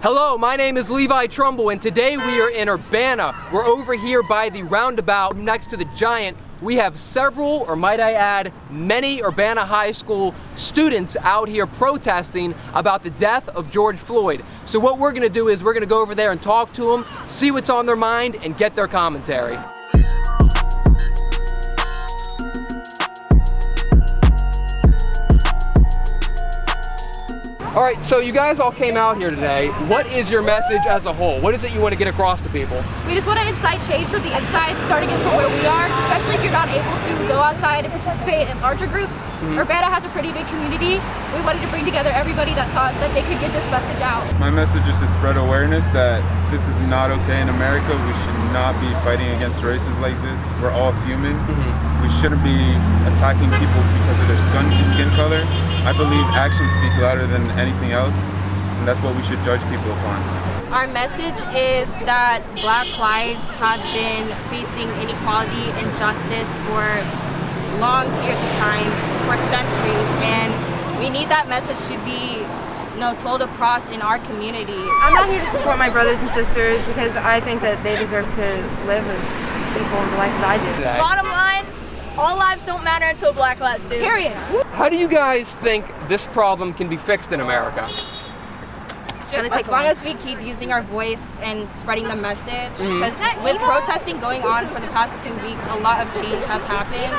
Hello, my name is Levi Trumbull, and today we are in Urbana. We're over here by the roundabout next to the Giant. We have several, or might I add, many Urbana High School students out here protesting about the death of George Floyd. So what we're gonna do is we're gonna go over there and talk to them, see what's on their mind, and get their commentary. All right, so you guys all came out here today. What is your message as a whole? What is it you want to get across to people? We just want to incite change from the inside, starting it from where we are, especially if you're not able to go outside and participate in larger groups. Urbana has a pretty big community. We wanted to bring together everybody that thought that they could get this message out. My message is to spread awareness that this is not okay in America. We should not be fighting against races like this. We're all human. We shouldn't be attacking people because of their skin color. I believe actions speak louder than anything else, and that's what we should judge people upon. Our message is that Black lives have been facing inequality and injustice for long periods of time, for centuries, and we need that message to be told across in our community. I'm not here to support my brothers and sisters because I think that they deserve to live as people in the life that I do. Bottom line, all lives don't matter until Black lives do. Period. How do you guys think this problem can be fixed in America? Just as long as we keep using our voice and spreading the message, because with protesting going on for the past 2 weeks, a lot of change has happened.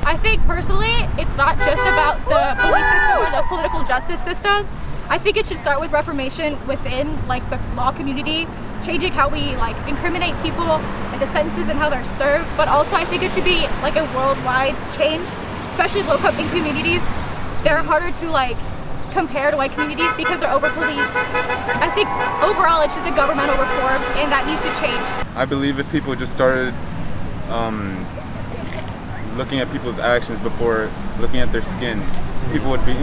I think personally, it's not just about the police system or the political justice system. I think it should start with reformation within the law community, changing how we incriminate people and the sentences and how they're served. But also I think it should be a worldwide change, especially low-income communities. They're harder to compare to white communities because they're over-policed. I think overall it's just a governmental reform and that needs to change. I believe if people just started looking at people's actions before looking at their skin, people would be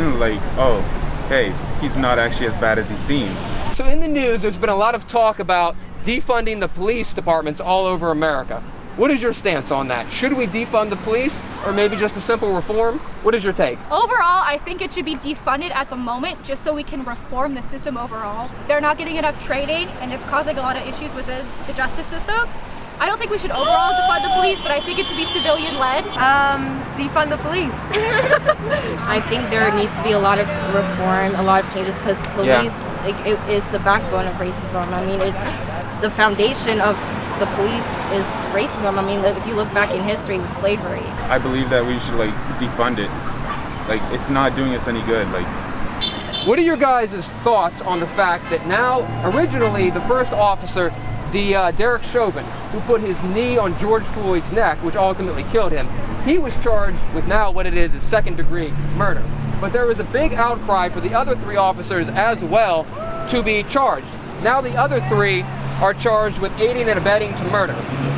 oh, hey, he's not actually as bad as he seems. So in the news, there's been a lot of talk about defunding the police departments all over America. What is your stance on that? Should we defund the police, or maybe just a simple reform? What is your take? Overall, I think it should be defunded at the moment just so we can reform the system overall. They're not getting enough training and it's causing a lot of issues within the justice system. I don't think we should overall defund the police, but I think it should be civilian-led. Defund the police. I think there needs to be a lot of reform, a lot of changes, because police it is the backbone of racism. I mean, the foundation of the police is racism. I mean, if you look back in history with slavery. I believe that we should defund it. It's not doing us any good. What are your guys' thoughts on the fact that now, originally, the first officer, Derek Chauvin, who put his knee on George Floyd's neck, which ultimately killed him, he was charged with now what it is second-degree murder. But there was a big outcry for the other 3 officers as well to be charged. Now the other 3 are charged with aiding and abetting to murder.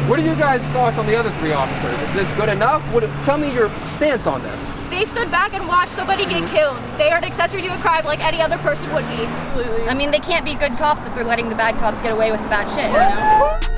What are your guys' thoughts on the other 3 officers? Is this good enough? Tell me your stance on this. They stood back and watched somebody get killed. They are an accessory to a crime like any other person would be. Absolutely. I mean, they can't be good cops if they're letting the bad cops get away with the bad shit,